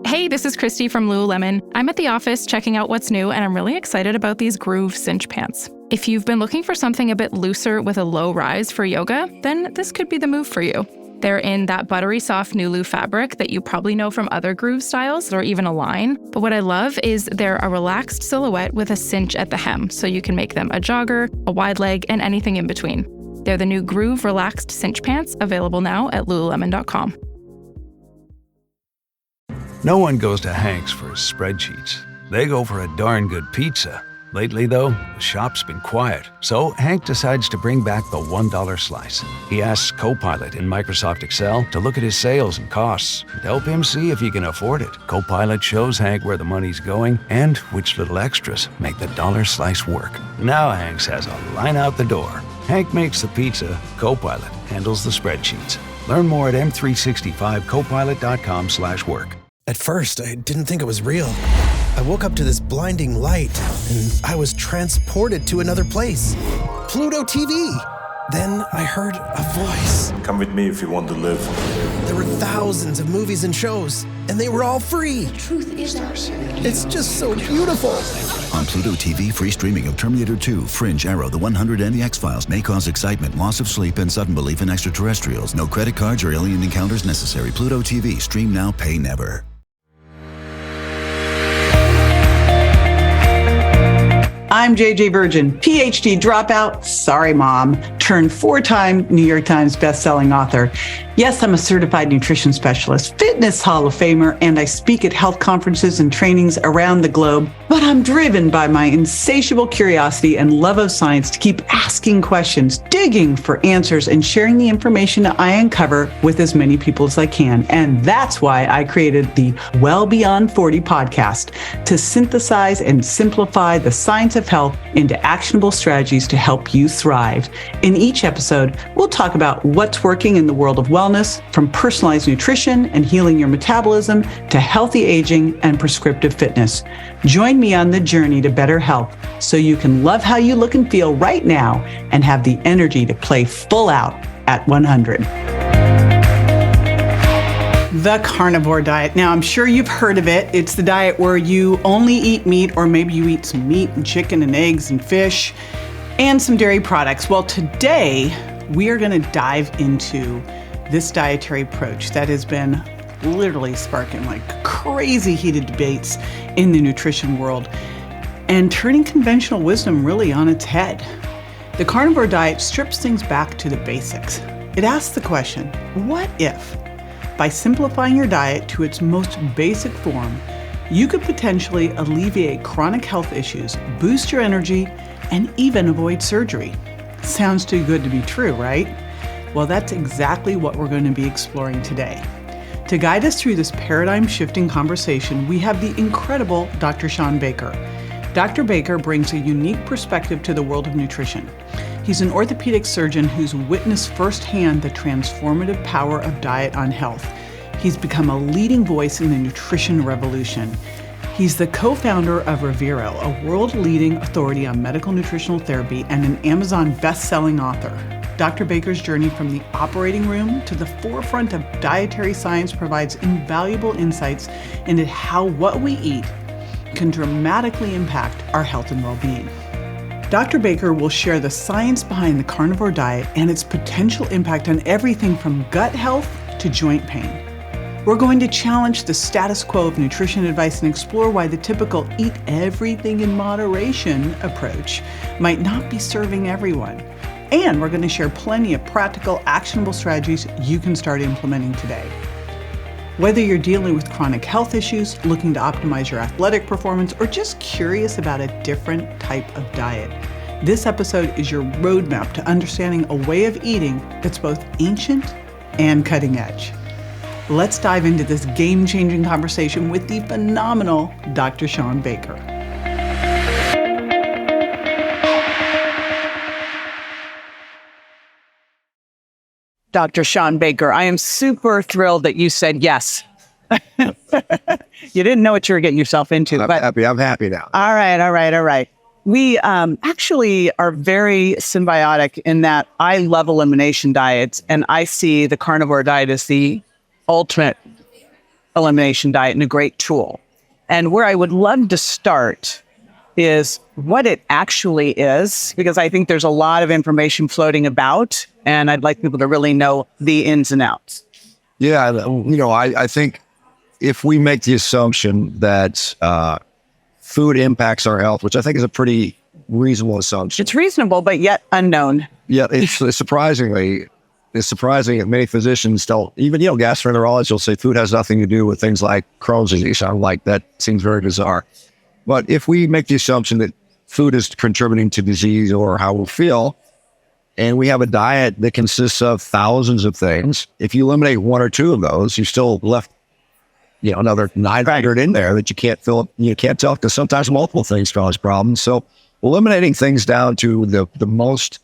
Hey, this is Christy from Lululemon. I'm at the office checking out what's new, and I'm really excited about these Groove cinch pants. If you've been looking for something a bit looser with a low rise for yoga, then this could be the move for you. They're in that buttery soft Nulu fabric that you probably know from other Groove styles or even Align. But what I love is they're a relaxed silhouette with a cinch at the hem, so you can make them a jogger, a wide leg, and anything in between. They're the new Groove relaxed cinch pants, available now at lululemon.com. No one goes to Hank's for his spreadsheets. They go for a darn good pizza. Lately, though, the shop's been quiet, so Hank decides to bring back the $1 slice. He asks Copilot in Microsoft Excel to look at his sales and costs and help him see if he can afford it. Copilot shows Hank where the money's going and which little extras make the dollar slice work. Now Hank has a line out the door. Hank makes the pizza, Copilot handles the spreadsheets. Learn more at m365copilot.com/work. At first, I didn't think it was real. I woke up to this blinding light, and I was transported to another place. Pluto TV! Then I heard a voice. Come with me if you want to live. There were thousands of movies and shows, and they were all free. The truth is ours. It's just so beautiful. On Pluto TV, free streaming of Terminator 2, Fringe, Arrow, The 100, and The X-Files may cause excitement, loss of sleep, and sudden belief in extraterrestrials. No credit cards or alien encounters necessary. Pluto TV. Stream now, pay never. I'm JJ Virgin, PhD dropout, sorry mom, turned 4-time New York Times bestselling author. Yes, I'm a certified nutrition specialist, fitness Hall of Famer, and I speak at health conferences and trainings around the globe. But I'm driven by my insatiable curiosity and love of science to keep asking questions, digging for answers, and sharing the information I uncover with as many people as I can. And that's why I created the Well Beyond 40 podcast, to synthesize and simplify the science of health into actionable strategies to help you thrive. In each episode, we'll talk about what's working in the world of wellness, from personalized nutrition and healing your metabolism to healthy aging and prescriptive fitness. Join me on the journey to better health so you can love how you look and feel right now and have the energy to play full out at 100. The carnivore diet. Now, I'm sure you've heard of it. It's the diet where you only eat meat, or maybe you eat some meat and chicken and eggs and fish and some dairy products. Well, today we are going to dive into this dietary approach that has been literally sparking like crazy heated debates in the nutrition world and turning conventional wisdom really on its head. The carnivore diet strips things back to the basics. It asks the question, what if, by simplifying your diet to its most basic form, you could potentially alleviate chronic health issues, boost your energy, and even avoid surgery? Sounds too good to be true, right? Well, that's exactly what we're going to be exploring today. To guide us through this paradigm-shifting conversation, we have the incredible Dr. Shawn Baker. Dr. Baker brings a unique perspective to the world of nutrition. He's an orthopedic surgeon who's witnessed firsthand the transformative power of diet on health. He's become a leading voice in the nutrition revolution. He's the co-founder of Revero, a world-leading authority on medical nutritional therapy and an Amazon best-selling author. Dr. Baker's journey from the operating room to the forefront of dietary science provides invaluable insights into how what we eat can dramatically impact our health and well-being. Dr. Baker will share the science behind the carnivore diet and its potential impact on everything from gut health to joint pain. We're going to challenge the status quo of nutrition advice and explore why the typical eat everything in moderation approach might not be serving everyone. And we're going to share plenty of practical, actionable strategies you can start implementing today. Whether you're dealing with chronic health issues, looking to optimize your athletic performance, or just curious about a different type of diet, this episode is your roadmap to understanding a way of eating that's both ancient and cutting edge. Let's dive into this game-changing conversation with the phenomenal Dr. Shawn Baker. Dr. Shawn Baker, I am super thrilled that you said yes. You didn't know what you were getting yourself into. I'm happy now. All right. We actually are very symbiotic in that I love elimination diets, and I see the carnivore diet as the ultimate elimination diet and a great tool. And where I would love to start is what it actually is, because I think there's a lot of information floating about, and I'd like people to really know the ins and outs. Yeah, I think if we make the assumption that food impacts our health, which I think is a pretty reasonable assumption. It's reasonable, but yet unknown. Yeah, it's surprising that many physicians don't, even, gastroenterologists will say food has nothing to do with things like Crohn's disease. I'm like, that seems very bizarre. But if we make the assumption that food is contributing to disease or how we feel, and we have a diet that consists of thousands of things, if you eliminate one or two of those, you still left, another 900 in there that you can't fill. You can't tell, because sometimes multiple things cause problems. So eliminating things down to the most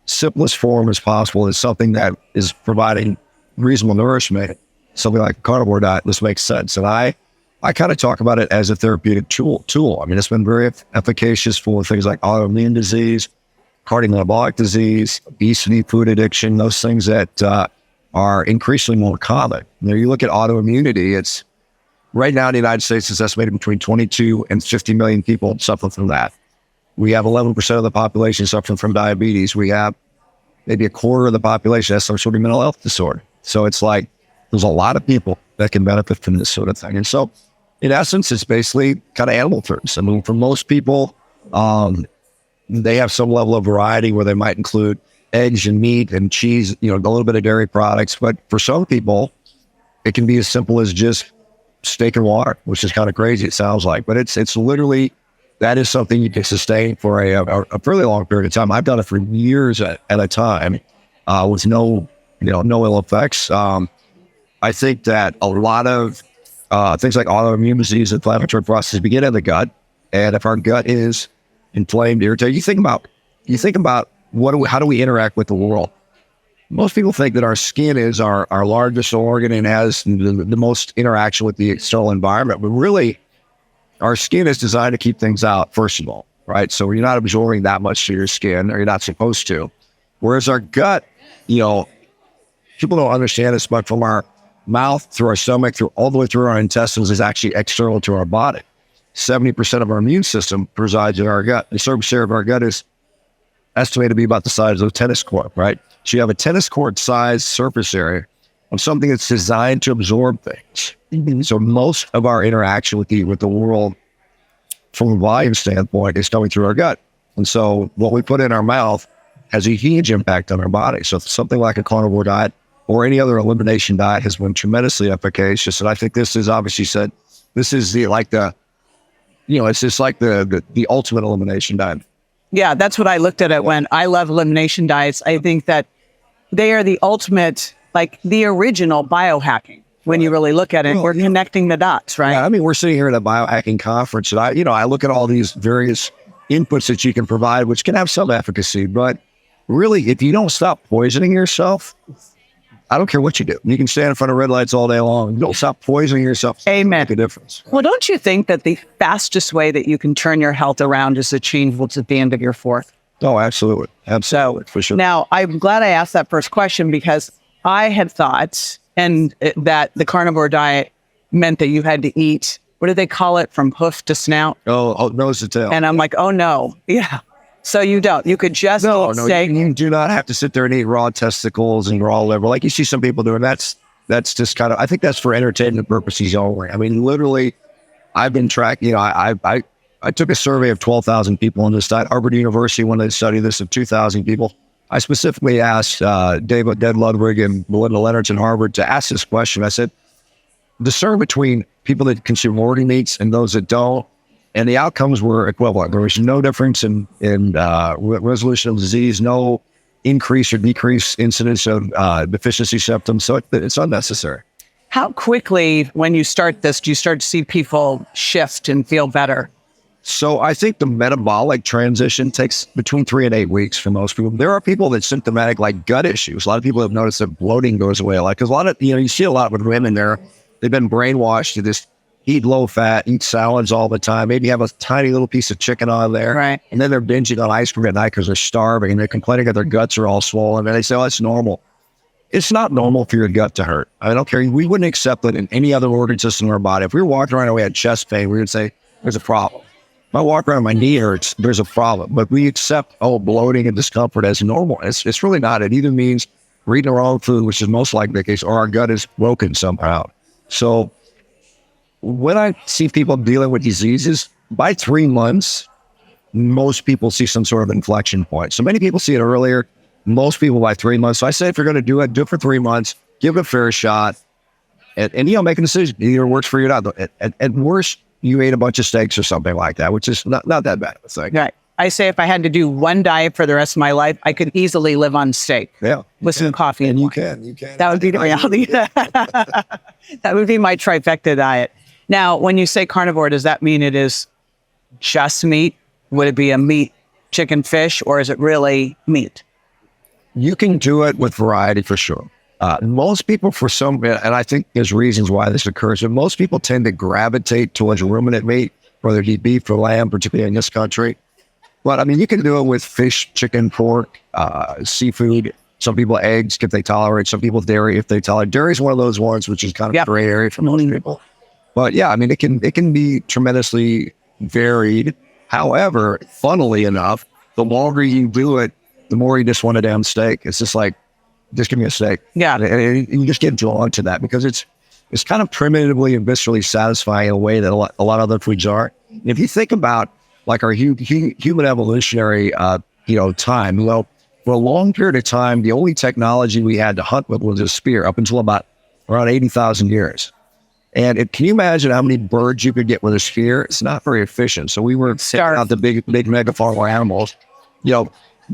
simplest form as possible is something that is providing reasonable nourishment. Something like a carnivore diet, this makes sense. And I kind of talk about it as a therapeutic tool. I mean, it's been very efficacious for things like autoimmune disease, cardiometabolic disease, obesity, food addiction, those things that are increasingly more common. You look at autoimmunity, it's right now in the United States, it's estimated between 22 and 50 million people suffer from that. We have 11% of the population suffering from diabetes. We have maybe a quarter of the population has some sort of mental health disorder. So it's like, there's a lot of people that can benefit from this sort of thing. And so, in essence, it's basically kind of animal foods. I mean, for most people, they have some level of variety where they might include eggs and meat and cheese, a little bit of dairy products. But for some people, it can be as simple as just steak and water, which is kind of crazy, it sounds like. But it's literally, that is something you can sustain for a fairly long period of time. I've done it for years at a time with no ill effects. I think that a lot of things like autoimmune disease, inflammatory processes begin in the gut. And if our gut is inflamed, irritated, you think about how do we interact with the world? Most people think that our skin is our largest organ and has the most interaction with the external environment. But really, our skin is designed to keep things out, first of all, right? So you're not absorbing that much through your skin, or you're not supposed to. Whereas our gut, people don't understand this, but from our mouth through our stomach, all the way through our intestines, is actually external to our body. 70% of our immune system resides in our gut. The surface area of our gut is estimated to be about the size of a tennis court, right? So you have a tennis court size surface area of something that's designed to absorb things. Mm-hmm. So most of our interaction with the world from a volume standpoint is coming through our gut. And so what we put in our mouth has a huge impact on our body. So something like a carnivore diet or any other elimination diet has been tremendously efficacious. And I think this is obviously said, this is it's just like the ultimate elimination diet. Yeah, that's what I looked at it when I love elimination diets. I think that they are the ultimate, like the original biohacking. When you really look at it, we're connecting the dots, right? Yeah, I mean, we're sitting here at a biohacking conference, and I look at all these various inputs that you can provide, which can have some efficacy, but really, if you don't stop poisoning yourself, I don't care what you do. You can stand in front of red lights all day long. You don't stop poisoning yourself. Amen. Make a difference. Well, don't you think that the fastest way that you can turn your health around is achievable at the end of your fourth? Oh, absolutely. Absolutely, for sure. Now, I'm glad I asked that first question, because I had thought that the carnivore diet meant that you had to eat, what do they call it, from hoof to snout? Oh, nose to tail. And I'm like, oh no. Yeah. So you don't. You could just eat steak. You do not have to sit there and eat raw testicles and raw liver like you see some people doing. That's just kind of, I think that's for entertainment purposes only. I mean, literally, I've been tracking, I took a survey of 12,000 people on this diet. Harvard University, when they studied this, of 2,000 people. I specifically asked Ded Ludwig and Melinda Leonard in Harvard to ask this question. I said, discern between people that consume organ meats and those that don't. And the outcomes were equivalent. There was no difference in resolution of disease, no increase or decrease incidence of deficiency symptoms. So it's unnecessary. How quickly, when you start this, do you start to see people shift and feel better? So I think the metabolic transition takes between 3 and 8 weeks for most people. There are people that symptomatic like gut issues. A lot of people have noticed that bloating goes away. Because a lot of, you see a lot with women there, they've been brainwashed to just eat low fat, eat salads all the time, maybe have a tiny little piece of chicken on there. Right. And then they're binging on ice cream at night because they're starving and they're complaining that their guts are all swollen. And they say, oh, that's normal. it's not normal for your gut to hurt. I don't care. We wouldn't accept it in any other organ system in our body. If we were walking around and we had chest pain, we would say, there's a problem. If I walk around and my knee hurts, there's a problem. But we accept, bloating and discomfort as normal. It's really not. It either means we're eating the wrong food, which is most likely the case, or our gut is broken somehow. So when I see people dealing with diseases, by 3 months, most people see some sort of inflection point. So many people see it earlier. Most people by 3 months. So I say if you're going to do it for 3 months, give it a fair shot, and make a decision. Either it works for you or not. At worst, you ate a bunch of steaks or something like that, which is not that bad of a thing. Right. I say if I had to do one diet for the rest of my life, I could easily live on steak. Yeah. With some coffee and you wine. can. That would be the reality. That would be my trifecta diet. Now, when you say carnivore, does that mean it is just meat? Would it be a meat, chicken, fish, or is it really meat? You can do it with variety for sure. Most people, and I think there's reasons why this occurs, but most people tend to gravitate towards ruminant meat, whether it be beef or lamb, particularly in this country. But I mean, you can do it with fish, chicken, pork, seafood. Some people eggs if they tolerate. Some people dairy if they tolerate. Dairy is one of those ones which is kind of a gray area for most people. But yeah, I mean, it can be tremendously varied. However, funnily enough, the longer you do it, the more you just want a damn steak. It's just like, just give me a steak. Yeah, and you just get drawn to that because it's kind of primitively and viscerally satisfying in a way that a lot of other foods are. And if you think about like our human evolutionary, time, well, for a long period of time, the only technology we had to hunt with was a spear up until about around 80,000 years. And can you imagine how many birds you could get with a spear? It's not very efficient. So we were taking out the big megafaunal animals.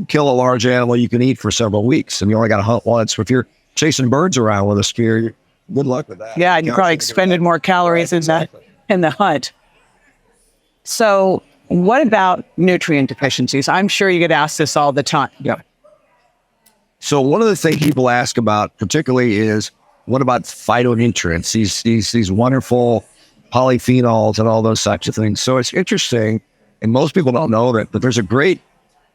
Kill a large animal you can eat for several weeks, and you only got to hunt once. If you're chasing birds around with a spear, good luck with that. Yeah, you probably expended more calories in the hunt. So what about nutrient deficiencies? I'm sure you get asked this all the time. Yeah. So one of the things people ask about particularly is, what about phytonutrients, these wonderful polyphenols and all those types of things? So it's interesting, and most people don't know that, but there's a great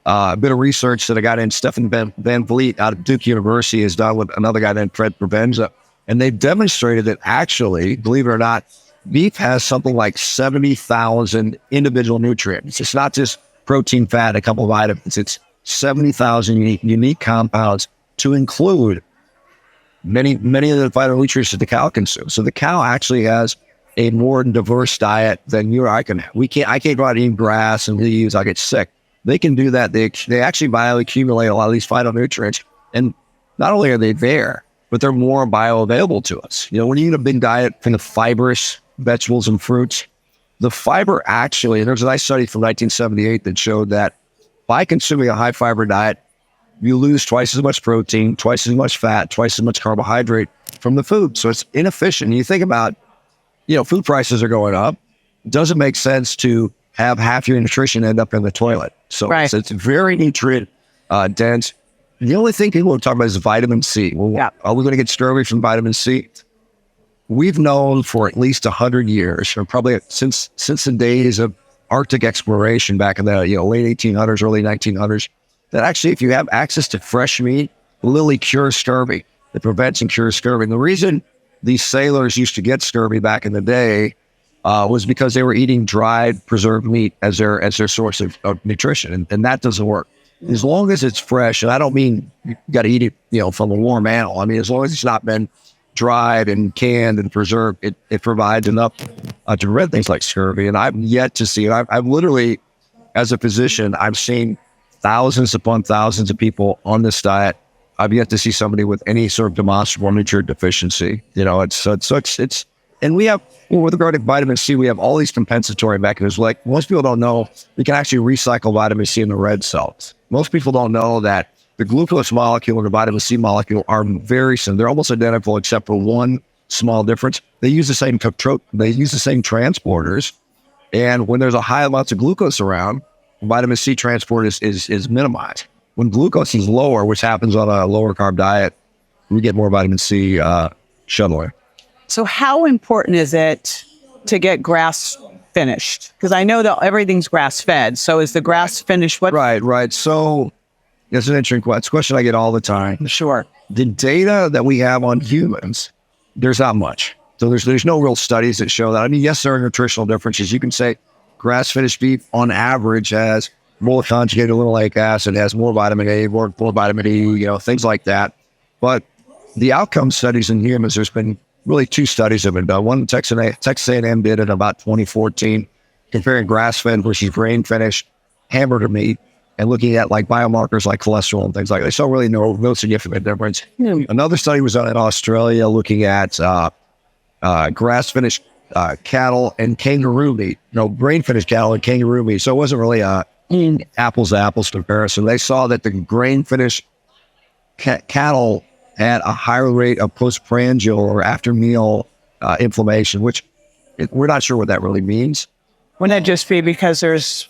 bit of research that a guy named Stefan Van Vliet out of Duke University has done with another guy named Fred Provenza. And they've demonstrated that actually, believe it or not, beef has something like 70,000 individual nutrients. It's not just protein, fat, a couple of vitamins. It's 70,000 unique compounds to include many of the phytonutrients that the cow consumes. So the cow actually has a more diverse diet than you or I can have. I can't go out and eat grass and leaves. I get sick. They can do that. They actually bioaccumulate a lot of these phytonutrients. And not only are they there, but they're more bioavailable to us. When you eat a big diet from the fibrous vegetables and fruits, the fiber actually, and there's a nice study from 1978 that showed that by consuming a high fiber diet, you lose twice as much protein, twice as much fat, twice as much carbohydrate from the food. So it's inefficient. You think about, food prices are going up. Does it make sense to have half your nutrition end up in the toilet? So it's very nutrient dense. The only thing people are talking about is vitamin C. Well, are we going to get scurvy from vitamin C? We've known for at least 100 years, or probably since the days of Arctic exploration back in the late 1800s, early 1900s, that actually if you have access to fresh meat, it literally cures scurvy. It prevents and cures scurvy. And the reason these sailors used to get scurvy back in the day was because they were eating dried, preserved meat as their source of nutrition, and that doesn't work. As long as it's fresh, and I don't mean you got to eat it, from a warm animal. I mean, as long as it's not been dried and canned and preserved, it provides enough to prevent things like scurvy. And I've yet to see it. I've literally, as a physician, I've seen thousands upon thousands of people on this diet. I've yet to see somebody with any sort of demonstrable nutrient deficiency. It's and we have, with regard to vitamin C, we have all these compensatory mechanisms. Like most people don't know, we can actually recycle vitamin C in the red cells. Most people don't know that the glucose molecule and the vitamin C molecule are very similar. They're almost identical except for one small difference. They use the same transporters. And when there's a high amounts of glucose around, vitamin C transport is minimized. When glucose is lower, which happens on a lower carb diet, we get more vitamin C shuttling. So how important is it to get grass finished? Because I know that everything's grass fed. So is the grass finished? Right. So that's an interesting question. It's a question I get all the time. Sure. The data that we have on humans, there's not much. So there's no real studies that show that. I mean, yes, there are nutritional differences. You can say grass-finished beef on average has more conjugated linoleic acid, has more vitamin A, more vitamin E, things like that. But the outcome studies in humans, there's been really 2 studies that have been done. One Texas A&M did in about 2014, comparing grass-fed versus grain-finished hamburger meat and looking at like biomarkers like cholesterol and things like that. They saw really no significant difference. Another study was done in Australia looking at grass-finished cattle and kangaroo meat, grain-finished cattle and kangaroo meat. So it wasn't really a apples to apples comparison. They saw that the grain-finished cattle had a higher rate of postprandial or after meal inflammation, which we're not sure what that really means. Wouldn't that just be because there's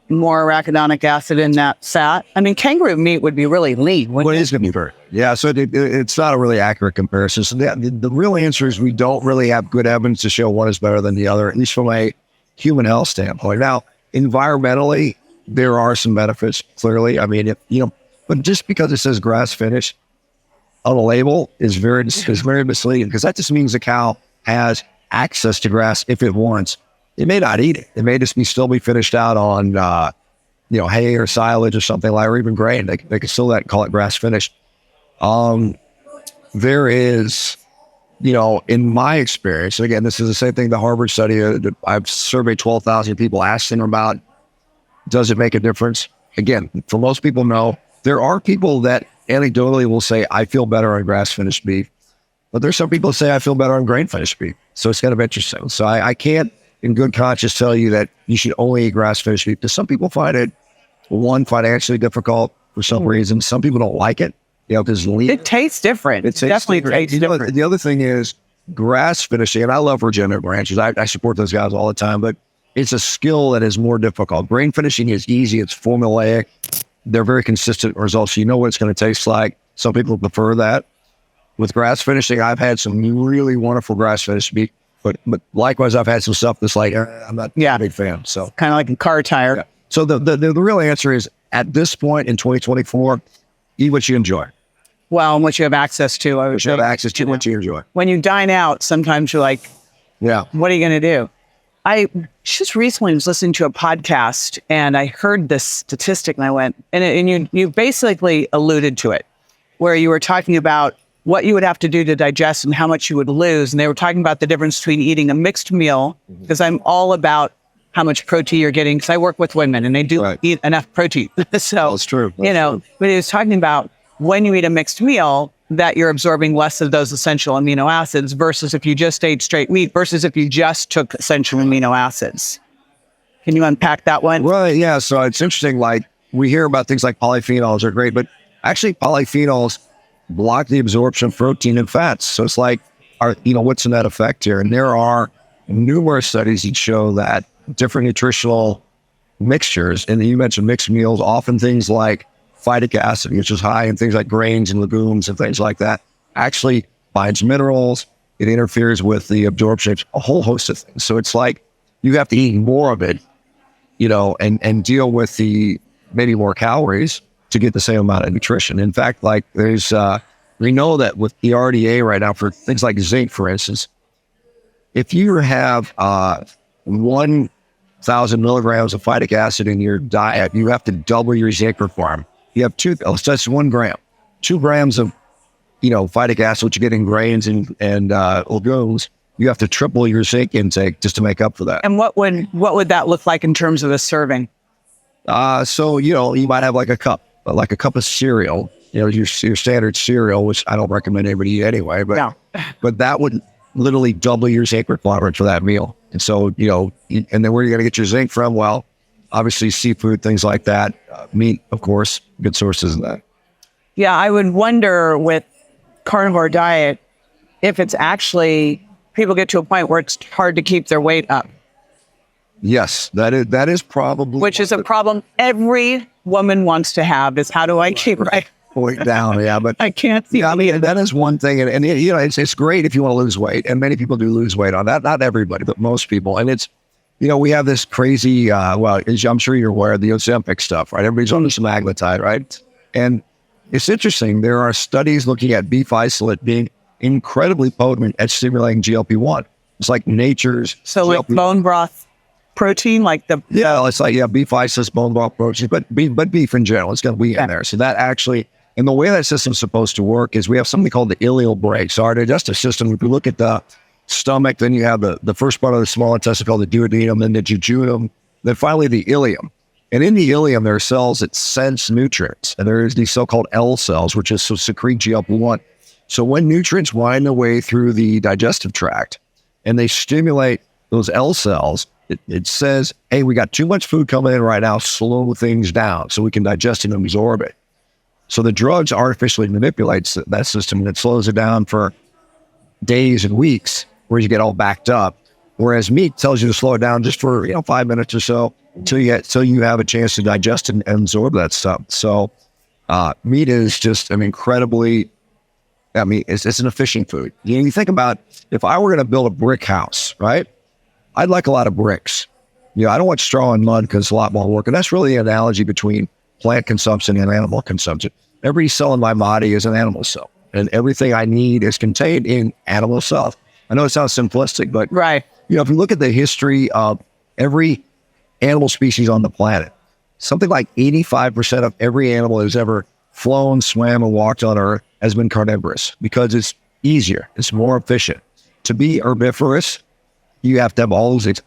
more arachidonic acid in that fat? I mean, kangaroo meat would be really lean. Well, it is going to be very. Yeah, so it's not a really accurate comparison. So the real answer is we don't really have good evidence to show one is better than the other, at least from a human health standpoint. Now, environmentally, there are some benefits, clearly. I mean, but just because it says grass finished on a label is very misleading, because that just means the cow has access to grass if it wants. It may not eat it. It may just still be finished out on, hay or silage or something like, or even grain. They can still call it grass finished. There is, in my experience, and again, this is the same thing, the Harvard study, I've surveyed 12,000 people, asking them about, does it make a difference? Again, for most people, no. There are people that anecdotally will say, I feel better on grass finished beef. But there's some people that say, I feel better on grain finished beef. So it's kind of interesting. So I can't, in good conscience, tell you that you should only eat grass-finished beef, because some people find it, one, financially difficult for some reason. Some people don't like it, because it tastes different. It definitely tastes different. The other thing is grass-finishing, and I love regenerative ranches. I support those guys all the time, but it's a skill that is more difficult. Grain finishing is easy. It's formulaic. They're very consistent results. You know what it's going to taste like. Some people prefer that. With grass finishing, I've had some really wonderful grass-finished beef. But likewise, I've had some stuff that's like, I'm not a big fan. So kind of like a car tire. Yeah. So the real answer is, at this point in 2024, eat what you enjoy. Well, and what you have access to. What you have access to, what you enjoy. When you dine out, sometimes you're like, what are you going to do? I just recently was listening to a podcast, and I heard this statistic, and I went, and you basically alluded to it, where you were talking about what you would have to do to digest and how much you would lose. And they were talking about the difference between eating a mixed meal, because I'm all about how much protein you're getting, because I work with women and they do eat enough protein. So that's true. But he was talking about when you eat a mixed meal, that you're absorbing less of those essential amino acids versus if you just ate straight meat versus if you just took essential amino acids. Can you unpack that one? Well, yeah. So it's interesting. Like, we hear about things like polyphenols are great, but actually polyphenols block the absorption of protein and fats. So it's like, what's the net effect here? And there are numerous studies that show that different nutritional mixtures, and you mentioned mixed meals, often things like phytic acid, which is high in things like grains and legumes and things like that, actually binds minerals. It interferes with the absorption of a whole host of things. So it's like you have to eat more of it, and deal with the maybe more calories to get the same amount of nutrition. In fact, like we know that with the RDA right now for things like zinc, for instance, if you have 1,000 milligrams of phytic acid in your diet, you have to double your zinc requirement. You have that's 1 gram, 2 grams of, phytic acid, which you get in grains and legumes. You have to triple your zinc intake just to make up for that. And what would that look like in terms of a serving? So, you might have like a cup of cereal, your standard cereal, which I don't recommend anybody eat anyway, but that would literally double your zinc requirement for that meal. And so, and then where are you going to get your zinc from? Well, obviously seafood, things like that, meat, of course, good sources of that. Yeah, I would wonder with carnivore diet, if it's actually, people get to a point where it's hard to keep their weight up. Yes, that is probably, which is a problem every woman wants to have, is how do I keep my weight down? Yeah, but I can't see. Yeah, I mean, that is one thing, and it's great if you want to lose weight, and many people do lose weight on that. Not everybody, but most people. And it's, we have this crazy, as I'm sure you're aware of the Ozempic stuff, right? Everybody's on the semaglutide, right? And it's interesting. There are studies looking at beef isolate being incredibly potent at stimulating GLP-1. It's like nature's So like bone broth protein, like the... Yeah, it's like, beef isolate, bone broth protein, but beef in general, it's going to be in there. So that actually, and the way that system's supposed to work is we have something called the ileal brake. So our digestive system, if you look at the stomach, then you have the first part of the small intestine called the duodenum, then the jejunum, then finally the ileum. And in the ileum, there are cells that sense nutrients. And there's these so-called L cells, which is secrete GLP-1. So when nutrients wind their way through the digestive tract and they stimulate those L cells, it says, hey, we got too much food coming in right now, slow things down so we can digest it and absorb it. So the drugs artificially manipulates that system and it slows it down for days and weeks where you get all backed up. Whereas meat tells you to slow it down just for 5 minutes or so until you have a chance to digest and absorb that stuff. So meat is just an incredibly, it's an efficient food. You think about if I were going to build a brick house, right? I'd like a lot of bricks. I don't want straw and mud because it's a lot more work. And that's really the analogy between plant consumption and animal consumption. Every cell in my body is an animal cell, and everything I need is contained in animal cells. I know it sounds simplistic, but right. If you look at the history of every animal species on the planet, something like 85% of every animal that's ever flown, swam, and walked on Earth has been carnivorous because it's easier, it's more efficient. To be herbivorous, you have to have all those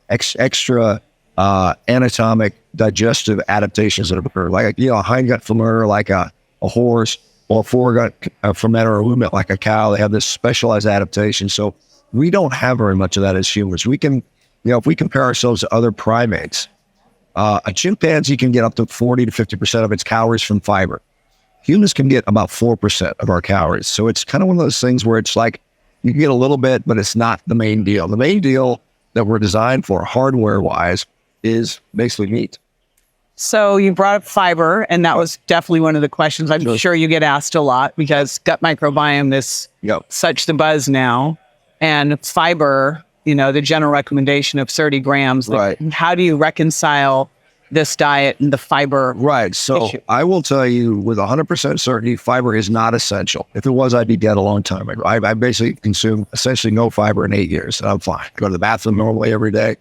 extra anatomic digestive adaptations that occur, like a hindgut fermenter, like a horse, or a foregut fermenter or ruminant, like a cow. They have this specialized adaptation. So we don't have very much of that as humans. We can, if we compare ourselves to other primates, a chimpanzee can get up to 40 to 50% of its calories from fiber. Humans can get about 4% of our calories. So it's kind of one of those things where it's like you can get a little bit, but it's not the main deal. The main deal that we're designed for hardware-wise is basically meat. So you brought up fiber, and that was definitely one of the questions I'm sure you get asked a lot because gut microbiome is such the buzz now. And fiber, the general recommendation of 30 grams. Right. How do you reconcile this diet and the fiber? Right. So issue? I will tell you with 100% certainty, fiber is not essential. If it was, I'd be dead a long time ago. I basically consume essentially no fiber in 8 years. And I'm fine. I go to the bathroom normally every day.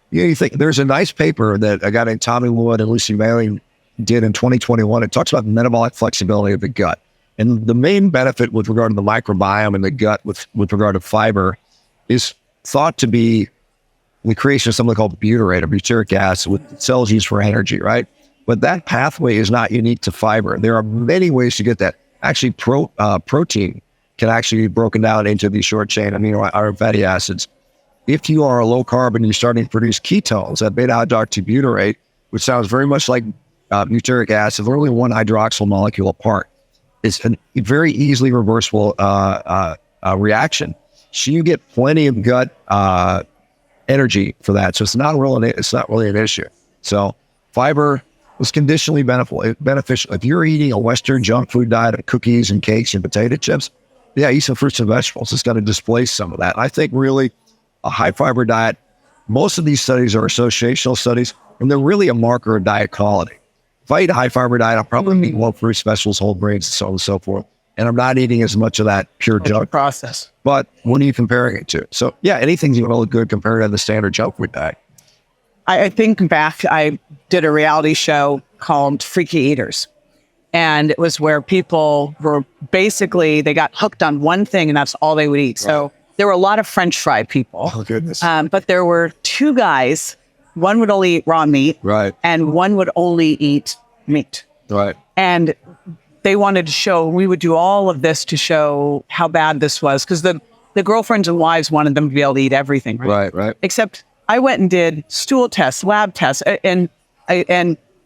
You think there's a nice paper that a guy named Tommy Wood and Lucy Mailing did in 2021. It talks about metabolic flexibility of the gut. And the main benefit with regard to the microbiome in the gut with regard to fiber is thought to be the creation of something called butyrate or butyric acid with cells used for energy, right? But that pathway is not unique to fiber. There are many ways to get that. Actually, protein can actually be broken down into these short chain amino or fatty acids. If you are a low carb and you're starting to produce ketones, that beta-hydroxybutyrate, which sounds very much like butyric acid, they're only one hydroxyl molecule apart. It's a very easily reversible reaction. So you get plenty of gut energy for that. So it's not really an issue. So fiber was conditionally beneficial. If you're eating a Western junk food diet of cookies and cakes and potato chips, eat some fruits and vegetables. It's going to displace some of that. I think really a high fiber diet, most of these studies are associational studies, and they're really a marker of diet quality. If I eat a high fiber diet, I'll probably eat more fruits, vegetables, whole grains, and so on and so forth. And I'm not eating as much of that pure junk process. But what are you comparing it to? So anything's really good compared to the standard junk food diet. I think back, I did a reality show called Freaky Eaters. And it was where people were basically, they got hooked on one thing and that's all they would eat. Right. So there were a lot of French fry people. Oh, goodness. But there were two guys, one would only eat raw meat. Right. And one would only eat meat. Right. And they wanted to show, we would do all of this to show how bad this was. Because the girlfriends and wives wanted them to be able to eat everything. Right. Right. Except I went and did stool tests, lab tests, and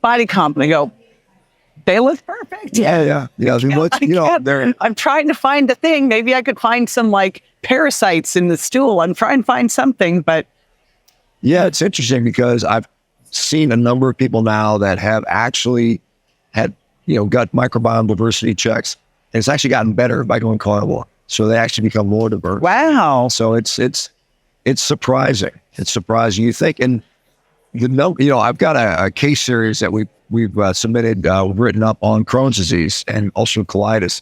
body comp. And they go, they look perfect. Yeah. I'm trying to find a thing. Maybe I could find some like parasites in the stool. I'm trying to find something, but. Yeah, it's interesting because I've seen a number of people now that have actually had, gut microbiome diversity checks. And it's actually gotten better by going carnivore. So they actually become more diverse. Wow. So it's surprising. It's surprising. You think, and I've got a case series that we we've submitted, written up on Crohn's disease and ulcerative colitis.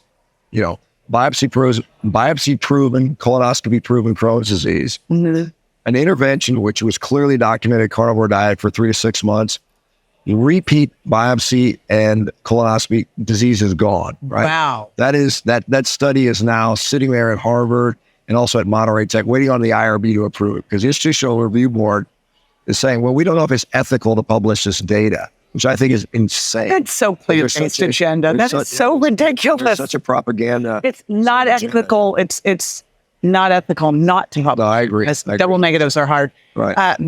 You know, biopsy proven, colonoscopy proven Crohn's disease. Mm-hmm. An intervention which was clearly documented, carnivore diet for 3 to 6 months. Repeat biopsy and colonoscopy, disease is gone. Right? Wow. That study is now sitting there at Harvard and also at Monterey Tech, waiting on the IRB to approve it, because the Institutional Review Board is saying, well, we don't know if it's ethical to publish this data, which I think is insane. That's so plant-based agenda. That is so ridiculous. There's such a propaganda. It's not ethical. It's not ethical not to publish. No, I agree. Double negatives are hard. Right.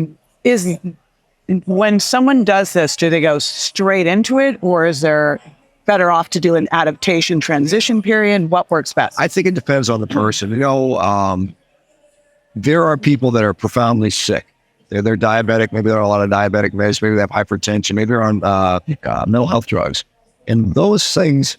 When someone does this, do they go straight into it, or is there better off to do an adaptation transition period? What works best? I think it depends on the person. You know, there are people that are profoundly sick. They're diabetic. Maybe they're on a lot of diabetic meds. Maybe they have hypertension. Maybe they're on mental health drugs. And those things,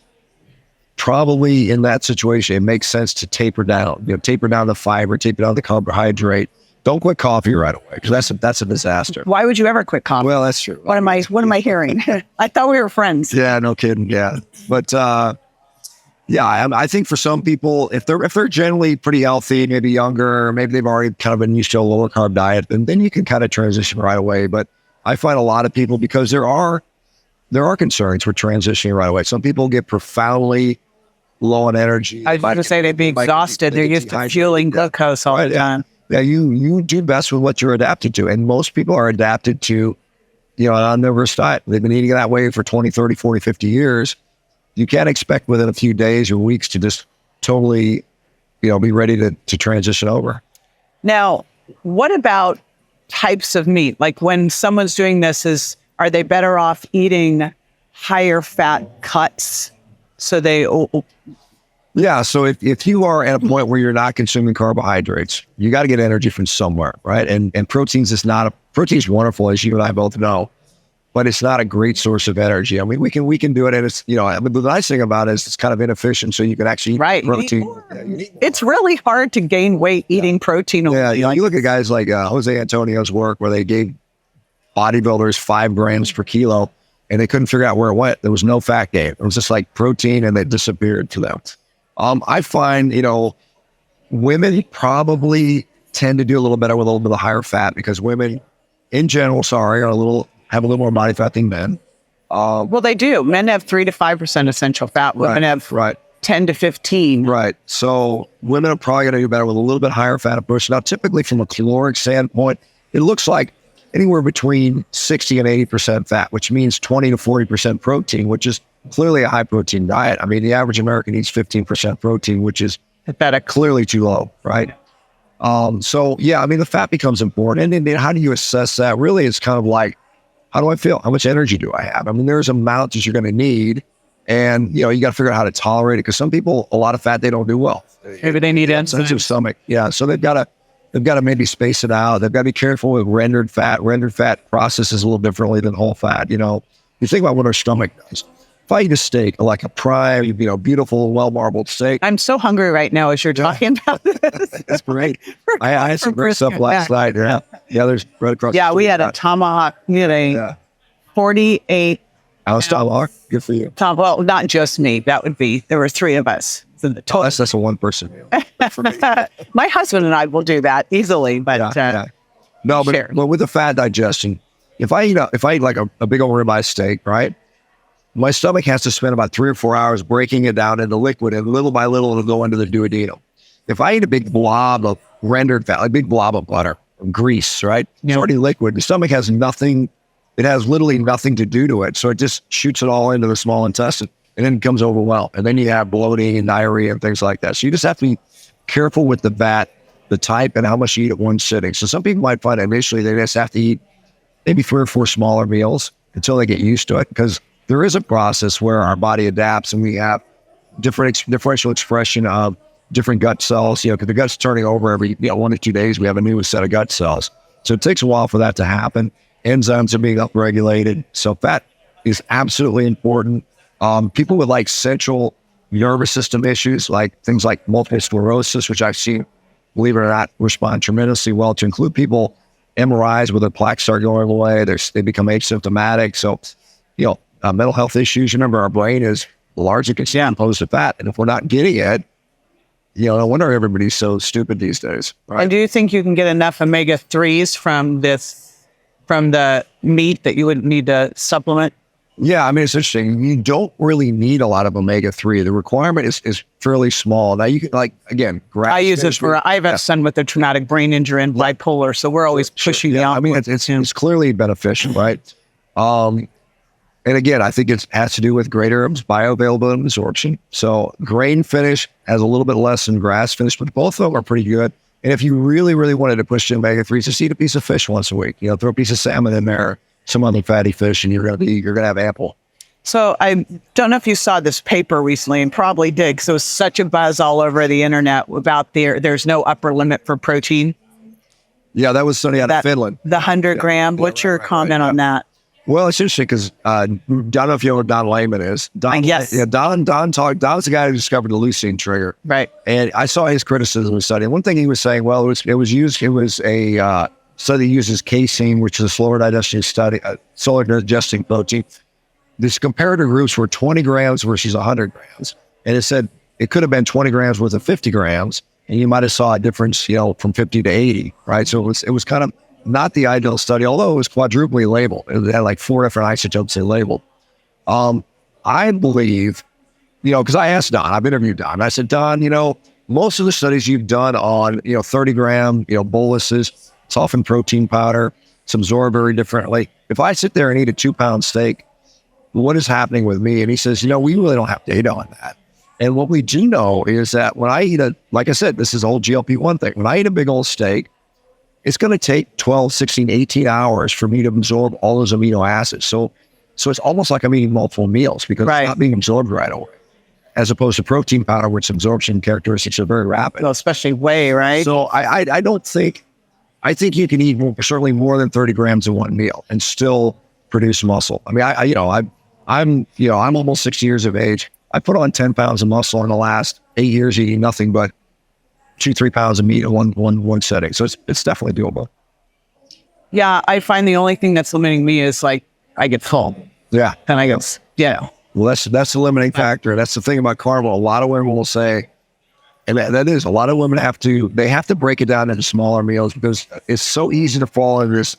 probably in that situation, it makes sense to taper down. You know, taper down the fiber, taper down the carbohydrate. Don't quit coffee right away, because that's a disaster. Why would you ever quit coffee? Well, that's true. What am I hearing? I thought we were friends. Yeah, no kidding. Yeah, but yeah, I think for some people, if they're generally pretty healthy, maybe younger, maybe they've already kind of been used to a lower carb diet, then you can kind of transition right away. But I find a lot of people, because there are concerns with transitioning right away. Some people get profoundly low on energy. I was going to say they'd be exhausted. They're used to fueling glucose all the time. Yeah, you do best with what you're adapted to. And most people are adapted to, you know, an omnivorous diet. They've been eating that way for 20, 30, 40, 50 years. You can't expect within a few days or weeks to just totally, you know, be ready to transition over. Now, what about types of meat? Like when someone's doing this, are they better off eating higher fat cuts? So they... Yeah, so if you are at a point where you're not consuming carbohydrates, you got to get energy from somewhere, right? And protein's wonderful, as you and I both know, but it's not a great source of energy. I mean, we can do it, and it's, you know, the nice thing about it is it's kind of inefficient, so you can actually eat protein. It's really hard to gain weight eating protein. Yeah, you know, you look at guys like Jose Antonio's work, where they gave bodybuilders 5 grams per kilo, and they couldn't figure out where it went. There was no fat gain. It was just like protein, and it disappeared to them. I find, you know, women probably tend to do a little better with a little bit of higher fat, because women in general, have a little more body fat than men. Well, they do. Men have 3 to 5% essential fat. Women have 10 to 15. Right. So women are probably going to do better with a little bit higher fat approach. Now, typically from a caloric standpoint, it looks like anywhere between 60 and 80% fat, which means 20 to 40% protein, which is clearly a high protein diet. I mean, the average American eats 15% protein, which is clearly too low, right? So yeah, I mean, the fat becomes important. And then how do you assess that? Really, it's kind of like, how do I feel? How much energy do I have? I mean, there's amounts that you're going to need, and you know, you got to figure out how to tolerate it, because some people, a lot of fat, they don't do well. Maybe they need sensitive stomach. Yeah, so they've got to maybe space it out. They've got to be careful with rendered fat. Rendered fat processes a little differently than whole fat. You know, you think about what our stomach does. If I eat a steak, like a prime, you know, beautiful, well-marbled steak. I'm so hungry right now as you're talking about this. That's great. I had some great stuff last night. Yeah, there's right across. Yeah, we had a tomahawk. We had a 48 ounce tomahawk. Good for you. Well, not just me. There were 3 of us. So the total. That's a one-person meal. For me. My husband and I will do that easily, but no, but with the fat digestion, if I eat like a big old ribeye steak, right? My stomach has to spend about 3 or 4 hours breaking it down into liquid, and little by little it'll go into the duodenum. If I eat a big blob of rendered fat, like a big blob of butter, or grease, right? It's already liquid. The stomach has nothing. It has literally nothing to do to it. So it just shoots it all into the small intestine, and then it becomes overwhelmed. And then you have bloating and diarrhea and things like that. So you just have to be careful with the fat, the type, and how much you eat at one sitting. So some people might find initially they just have to eat maybe 3 or 4 smaller meals until they get used to it, because there is a process where our body adapts, and we have differential expression of different gut cells. You know, because the gut's turning over every 1 to 2 days. We have a new set of gut cells, so it takes a while for that to happen. Enzymes are being upregulated, so fat is absolutely important. People with like central nervous system issues, like things like multiple sclerosis, which I've seen, believe it or not, respond tremendously well. To include people MRIs where their plaques start going away, they become asymptomatic. So, you know, mental health issues. Remember, our brain is largely composed of fat. And if we're not getting it, no wonder everybody's so stupid these days. Right? And do you think you can get enough omega-3s from the meat that you would need to supplement? Yeah, I mean, it's interesting. You don't really need a lot of omega-3. The requirement is fairly small. Now, you can, again, I use it I have a son with a traumatic brain injury and bipolar, so we're always pushing the envelope. I mean, it's clearly beneficial, right? And again, I think it has to do with greater bioavailability and absorption. So grain finish has a little bit less than grass finish, but both of them are pretty good. And if you really, really wanted to push the omega-3s, just eat a piece of fish once a week. Throw a piece of salmon in there, some other fatty fish, and you're gonna have ample. So I don't know if you saw this paper recently, and probably did, because there was such a buzz all over the internet about there's no upper limit for protein. Yeah, that was study out of Finland. The 100 gram. What's your comment on that? Well, it's interesting because I don't know if you know what Don Layman is. Yes. Yeah, Don's the guy who discovered the leucine trigger. Right. And I saw his criticism of the study. And one thing he was saying, well, it was a study that uses casein, which is a slower digesting protein. This comparator groups were 20 grams versus 100 grams. And it said it could have been 20 grams worth of 50 grams. And you might have saw a difference, from 50 to 80, right? So it was kind of not the ideal study, although it was quadruply labeled. It had 4 different isotopes they labeled. I believe, because I asked Don, I've interviewed Don. I said, Don, most of the studies you've done on, 30 gram, boluses, it's often protein powder. It's absorbed very differently. If I sit there and eat a 2-pound steak, what is happening with me? And he says, we really don't have data on that. And what we do know is that when I eat like I said, this is the whole GLP-1 thing. When I eat a big old steak, it's going to take 12, 16, 18 hours for me to absorb all those amino acids. So it's almost like I'm eating multiple meals because it's not being absorbed right away, as opposed to protein powder, which absorption characteristics are very rapid. Well, especially whey, right? So I think you can eat certainly more than 30 grams in one meal and still produce muscle. I mean, I'm almost 60 years of age. I put on 10 pounds of muscle in the last 8 years eating nothing but 2-3 pounds of meat in one setting. So it's definitely doable. Yeah, I find the only thing that's limiting me is I get full. Yeah. And I go, Well, that's the limiting factor. That's the thing about carnivore. A lot of women will say, and that is, a lot of women have to break it down into smaller meals because it's so easy to fall into this.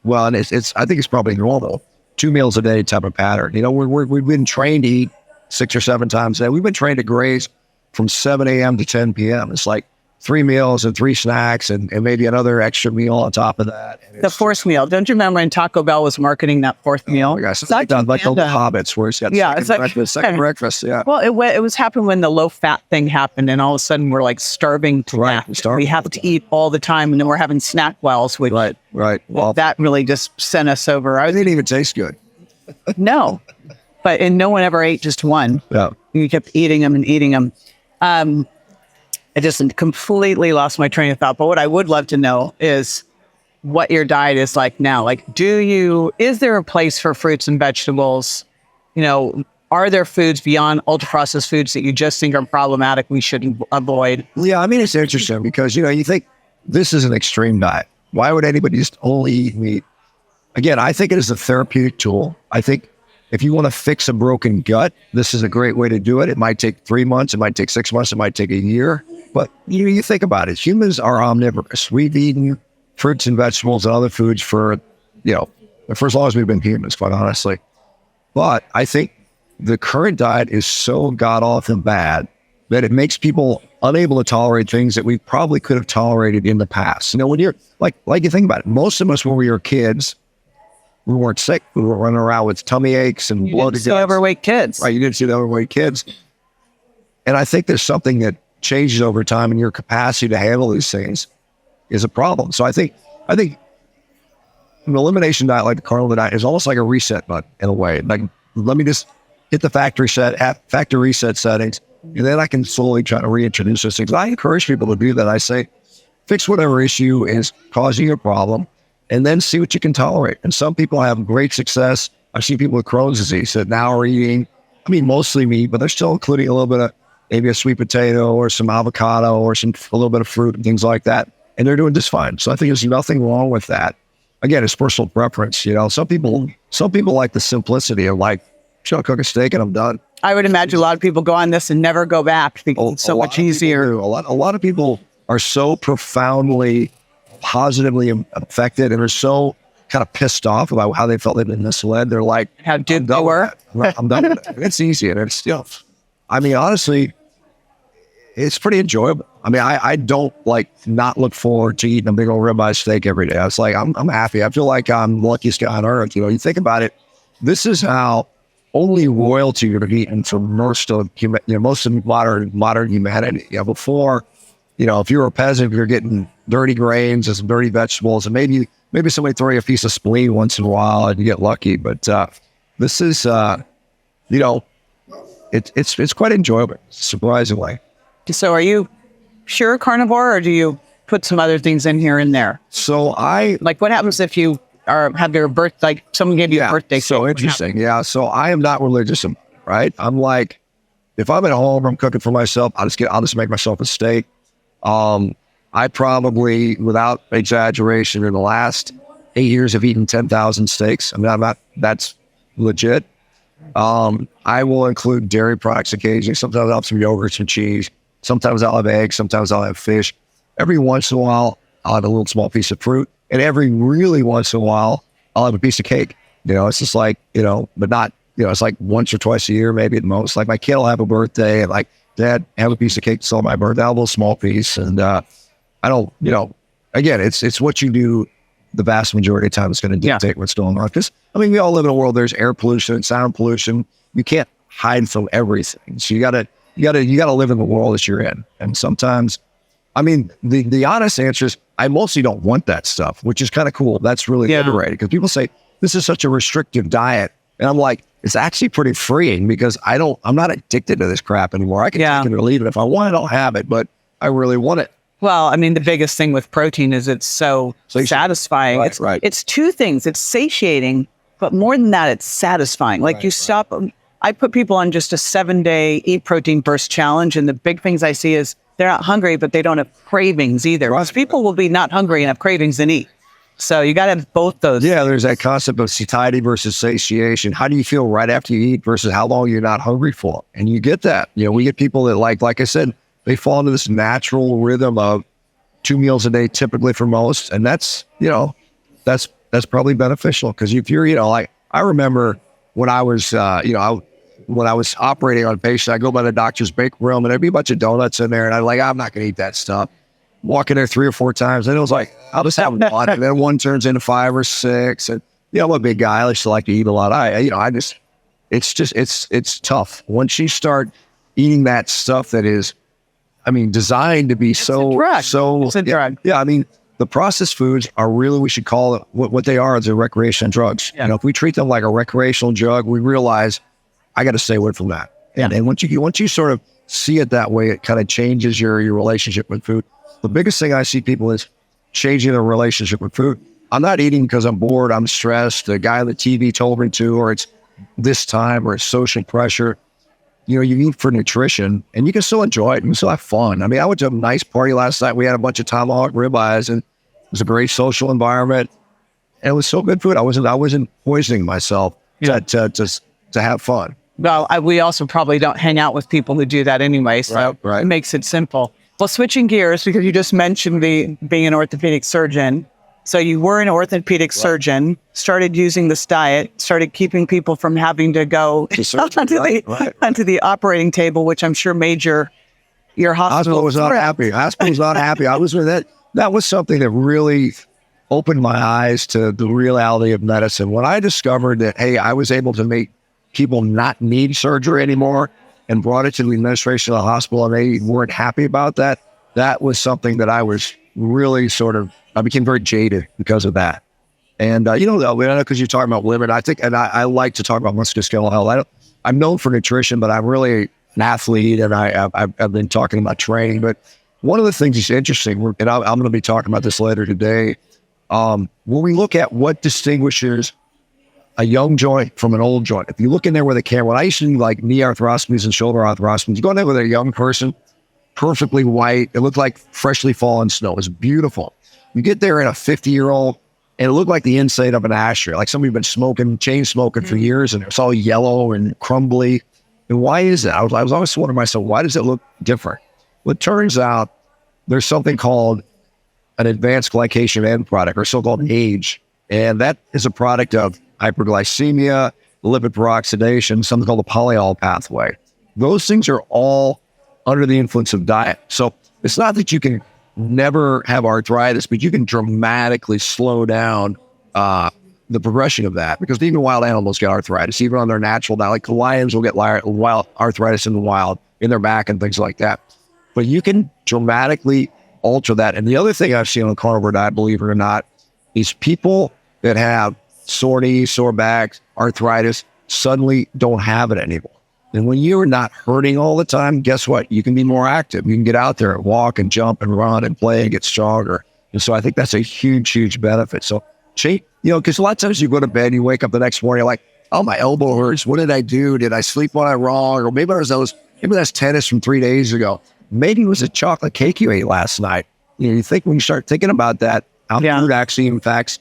Well, and I think it's probably normal. 2 meals a day type of pattern. We've been trained to eat 6 or 7 times a day. We've been trained to graze from 7 a.m. to 10 p.m. It's like 3 meals and 3 snacks and maybe another extra meal on top of that. The fourth meal. Don't you remember when Taco Bell was marketing that fourth meal? Oh my gosh, it's like the Hobbits where it's got second breakfast. Yeah. Well, it was happening when the low fat thing happened, and all of a sudden we're starving to death. We have to eat all the time, and then we're having snack wells, which Well, that really just sent us over. It didn't even taste good. No, and no one ever ate just one. Yeah. You kept eating them and eating them. I just completely lost my train of thought. But what I would love to know is what your diet is like now. Is there a place for fruits and vegetables? Are there foods beyond ultra processed foods that you just think are problematic we should avoid? Yeah, I mean, it's interesting because, you think this is an extreme diet. Why would anybody just only eat meat? Again, I think it is a therapeutic tool. I think if you want to fix a broken gut, this is a great way to do it. It might take 3 months. It might take 6 months. It might take a year. But you think about it. Humans are omnivorous. We've eaten fruits and vegetables and other foods for as long as we've been humans, quite honestly. But I think the current diet is so god-awful and bad that it makes people unable to tolerate things that we probably could have tolerated in the past. When you're like you think about it, most of us when we were kids, we weren't sick. We were running around with tummy aches and bloated. You didn't see overweight kids. Right, you didn't see the overweight kids. And I think there's something that changes over time, and your capacity to handle these things is a problem. So I think an elimination diet like the carnivore diet is almost like a reset button in a way. Like, let me just hit the factory reset settings, and then I can slowly try to reintroduce those things. I encourage people to do that. I say, fix whatever issue is causing you a problem, and then see what you can tolerate. And some people have great success. I've seen people with Crohn's disease that now are eating, mostly meat, but they're still including a little bit of maybe a sweet potato or some avocado or a little bit of fruit and things like that. And they're doing just fine. So I think there's nothing wrong with that. again, it's personal preference. Some people like the simplicity of like, I'll cook a steak and I'm done. I would imagine a lot of people go on this and never go back because it's so much easier. A lot of people are so profoundly, positively affected and are so kind of pissed off about how they felt they've been misled. They're like, how did they were? I'm done with it. It's easy and it's still. I mean, honestly, it's pretty enjoyable. I mean, I don't like not look forward to eating a big old ribeye steak every day. It's like I'm happy. I feel like I'm the luckiest guy on earth. You think about it. This is how only royalty would have eaten for most of modern humanity. Before, if you were a peasant, you're getting dirty grains and some dirty vegetables, and maybe somebody throw you a piece of spleen once in a while and you get lucky. But this is, it's quite enjoyable, surprisingly. So are you sure carnivore, or do you put some other things in here and there? So like, what happens if you have your birth, like someone gave you a birthday? So interesting. Yeah. So I am not religious, right? I'm like, if I'm at home, I'm cooking for myself, I'll just make myself a steak. I probably, without exaggeration, in the last 8 years have eaten 10,000 steaks. I mean, that's legit. I will include dairy products occasionally. Sometimes I'll have some yogurt, some cheese. Sometimes I'll have eggs. Sometimes I'll have fish. Every once in a while, I'll have a little small piece of fruit. And every really once in a while, I'll have a piece of cake. It's just like, but not, it's like once or twice a year, maybe at most. Like my kid will have a birthday and like, Dad, have a piece of cake to celebrate my birthday. I'll have a little small piece. And I don't, again, it's what you do the vast majority of the time is going to dictate what's going on. Because, I mean, we all live in a world, there's air pollution, sound pollution. You can't hide from everything. So you gotta live in the world that you're in. And sometimes, I mean, the honest answer is I mostly don't want that stuff, which is kind of cool. That's really liberating because people say this is such a restrictive diet. And I'm like, it's actually pretty freeing because I'm not addicted to this crap anymore. I can take it or leave it. If I want it, I'll have it, but I really want it. Well, I mean, the biggest thing with protein is it's so satisfying. Right. It's two things. It's satiating, but more than that, it's satisfying. Like I put people on just a 7-day eat protein burst challenge. And the big things I see is they're not hungry, but they don't have cravings either. Because people will be not hungry and have cravings and eat. So you got to have both those. Yeah, there's that concept of satiety versus satiation. How do you feel right after you eat versus how long you're not hungry for? And you get that. We get people that like I said, they fall into this natural rhythm of 2 meals a day, typically for most. And that's probably beneficial because if you're, like I remember when I was, when I was operating on a patient, I go by the doctor's bake room and there'd be a bunch of donuts in there. And I'm like, I'm not going to eat that stuff. Walk in there 3 or 4 times. And it was like, I'll just have one. And then one turns into 5 or 6. And, I'm a big guy. I just like to eat a lot. It's tough. Once you start eating that stuff that is, designed to be It's a drug. Yeah. I mean, the processed foods are really, we should call it what they are, they're recreational drugs. Yeah. If we treat them like a recreational drug, we realize I got to stay away from that. Yeah. And once you sort of see it that way, it kind of changes your relationship with food. The biggest thing I see people is changing their relationship with food. I'm not eating because I'm bored, I'm stressed, the guy on the TV told me to, or it's this time, or it's social pressure. You eat for nutrition and you can still enjoy it. You can still have fun. I mean, I went to a nice party last night. We had a bunch of tomahawk ribeyes and it was a great social environment. And it was so good food. I wasn't poisoning myself to have fun. Well, we also probably don't hang out with people who do that anyway. So Right. It makes it simple. Well, switching gears, because you just mentioned being an orthopedic surgeon. So you were an orthopedic surgeon, started using this diet, started keeping people from having to go onto the operating table, which I'm sure made your hospital was not happy. Hospital was not happy. I was with that. That was something that really opened my eyes to the reality of medicine. When I discovered that, hey, I was able to make people not need surgery anymore and brought it to the administration of the hospital and they weren't happy about that, that was something that I was really I became very jaded because of that. And, I know because you're talking about women, I think, and I like to talk about musculoskeletal health. I'm known for nutrition, but I'm really an athlete and I've been talking about training. But one of the things that's interesting, and I'm going to be talking about this later today, when we look at what distinguishes a young joint from an old joint, if you look in there with a camera, when I used to do like knee arthroscopies and shoulder arthroscopies, you go in there with a young person, perfectly white, it looked like freshly fallen snow. It was beautiful. You get there in a 50-year-old And it looked like the inside of an ashtray, like somebody had been smoking, chain smoking for years, and it was all yellow and crumbly. And why is that? I was always wondering myself, why does it look different? Well, it turns out there's something called an advanced glycation end product, or so-called age. And that is a product of hyperglycemia, lipid peroxidation, something called the polyol pathway. Those things are all under the influence of diet. So it's not that you can never have arthritis, but you can dramatically slow down the progression of that, because even wild animals get arthritis, even on their natural diet. Like lions will get wild arthritis in the wild, in their back and things like that. But you can dramatically alter that. And the other thing I've seen on the carnivore diet, believe it or not, is people that have sore knees, sore backs, arthritis, suddenly don't have it anymore. And when you're not hurting all the time, guess what? You can be more active. You can get out there and walk and jump and run and play and get stronger. And so I think that's a huge, huge benefit. So, because a lot of times you go to bed and you wake up the next morning, you're like, oh, my elbow hurts. What did I do? Did I sleep on it wrong? Or maybe that's tennis from 3 days ago. Maybe it was a chocolate cake you ate last night. You think when you start thinking about that, how food actually impacts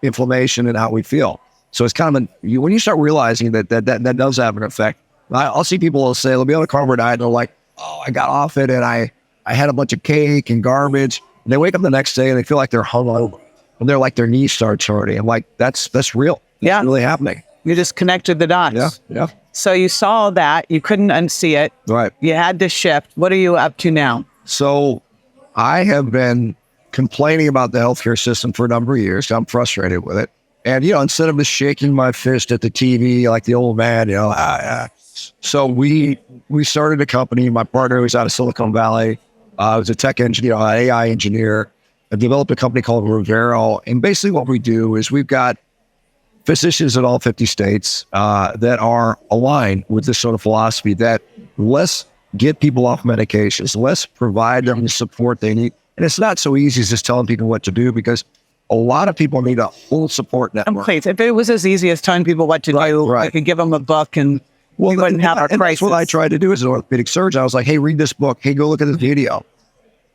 inflammation and how we feel. So it's kind of when you start realizing that does have an effect. I'll see people will say, they'll be on a carnivore diet and they're like, oh, I got off it and I had a bunch of cake and garbage. And they wake up the next day and they feel like they're hungover. And they're like, their knees start hurting. I'm like, that's real. That's really happening. You just connected the dots. Yeah. So you saw that. You couldn't unsee it. Right. You had to shift. What are you up to now? So I have been complaining about the healthcare system for a number of years. I'm frustrated with it. And, instead of just shaking my fist at the TV like the old man, so we started a company. My partner was out of Silicon Valley. Was a tech engineer, an AI engineer. I developed a company called Rivero. And basically what we do is we've got physicians in all 50 states that are aligned with this sort of philosophy that let's get people off medications, let's provide them the support they need. And it's not so easy as just telling people what to do, because a lot of people need a whole support network. Please, if it was as easy as telling people what to do, I could give them a book and we wouldn't have our crisis. That's what I tried to do as an orthopedic surgeon. I was like, hey, read this book. Hey, go look at this video.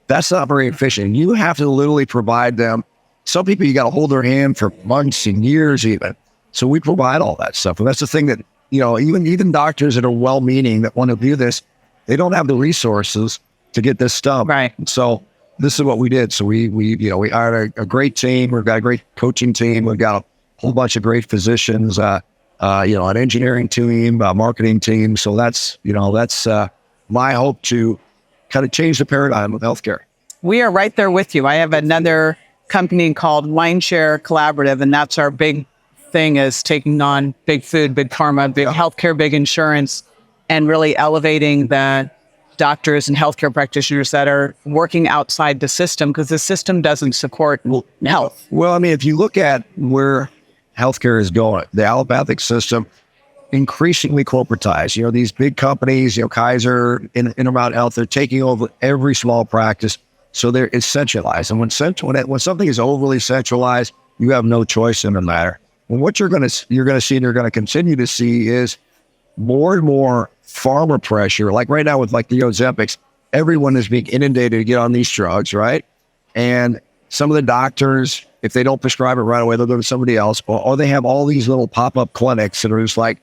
That's not very efficient. You have to literally provide them. Some people, you got to hold their hand for months and years even. So we provide all that stuff. And that's the thing that, even doctors that are well-meaning that want to do this, they don't have the resources to get this stuff. Right. So this is what we did. So we hired a great team. We've got a great coaching team. We've got a whole bunch of great physicians, an engineering team, a marketing team. So that's my hope to kind of change the paradigm of healthcare. We are right there with you. I have another company called Mindshare Collaborative, and that's our big thing, is taking on big food, big pharma, big healthcare, big insurance, and really elevating the doctors and healthcare practitioners that are working outside the system, because the system doesn't support health. Well, I mean, if you look at where healthcare is going, the allopathic system, increasingly corporatized. These big companies, Kaiser, Intermountain Health, they're taking over every small practice. So it's centralized. And when something is overly centralized, you have no choice in the matter. And what you're going to see and you're going to continue to see is more and more pharma pressure. Like right now with the Ozempics, everyone is being inundated to get on these drugs, right? And some of the doctors, if they don't prescribe it right away, they'll go to somebody else. Or they have all these little pop-up clinics that are just like,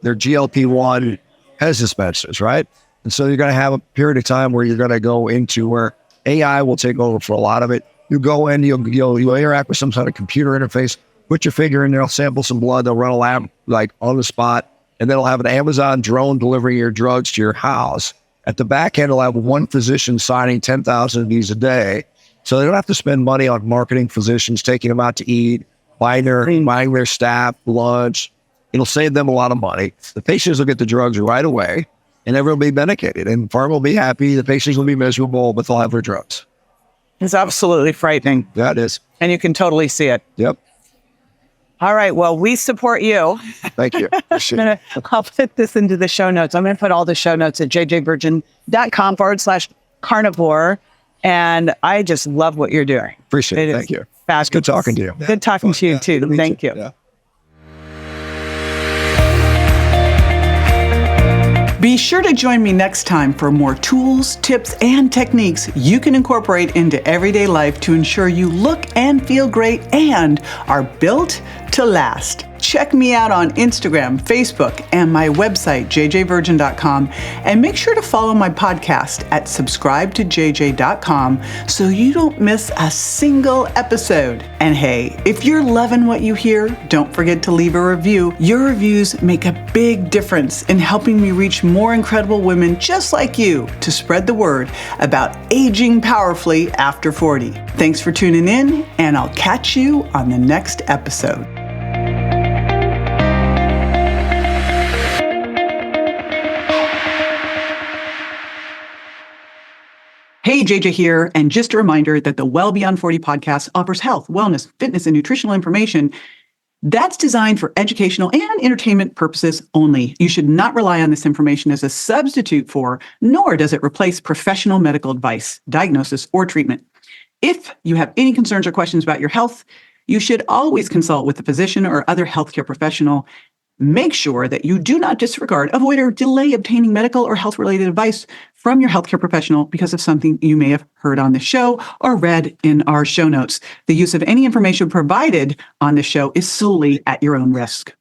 they're GLP-1 Pez dispensers, right? And so you're going to have a period of time where you're going to go into where AI will take over for a lot of it. You go in, you'll interact with some sort of computer interface, put your finger in there, they'll sample some blood, they'll run a lab on the spot, and then they'll have an Amazon drone delivering your drugs to your house. At the back end, they'll have one physician signing 10,000 of these a day. So they don't have to spend money on marketing physicians, taking them out to eat, buying their staff lunch. It'll save them a lot of money. The patients will get the drugs right away, and everyone will be medicated. And pharma will be happy. The patients will be miserable, but they'll have their drugs. It's absolutely frightening. That is. And you can totally see it. Yep. All right. Well, we support you. Thank you. I'll put this into the show notes. I'm going to put all the show notes at jjvirgin.com/carnivore. And I just love what you're doing. Appreciate it. Thank you. Fabulous. Good talking to you. Good talking to you, too. Thank you. Yeah. Be sure to join me next time for more tools, tips, and techniques you can incorporate into everyday life to ensure you look and feel great and are built to last. Check me out on Instagram, Facebook, and my website, jjvirgin.com, and make sure to follow my podcast at subscribetojj.com so you don't miss a single episode. And hey, if you're loving what you hear, don't forget to leave a review. Your reviews make a big difference in helping me reach more incredible women just like you to spread the word about aging powerfully after 40. Thanks for tuning in, and I'll catch you on the next episode. Hey, JJ here, and just a reminder that the Well Beyond 40 podcast offers health, wellness, fitness, and nutritional information that's designed for educational and entertainment purposes only. You should not rely on this information as a substitute for, nor does it replace professional medical advice, diagnosis, or treatment. If you have any concerns or questions about your health, you should always consult with a physician or other healthcare professional. Make sure that you do not disregard, avoid, or delay obtaining medical or health-related advice from your healthcare professional because of something you may have heard on the show or read in our show notes. The use of any information provided on the show is solely at your own risk.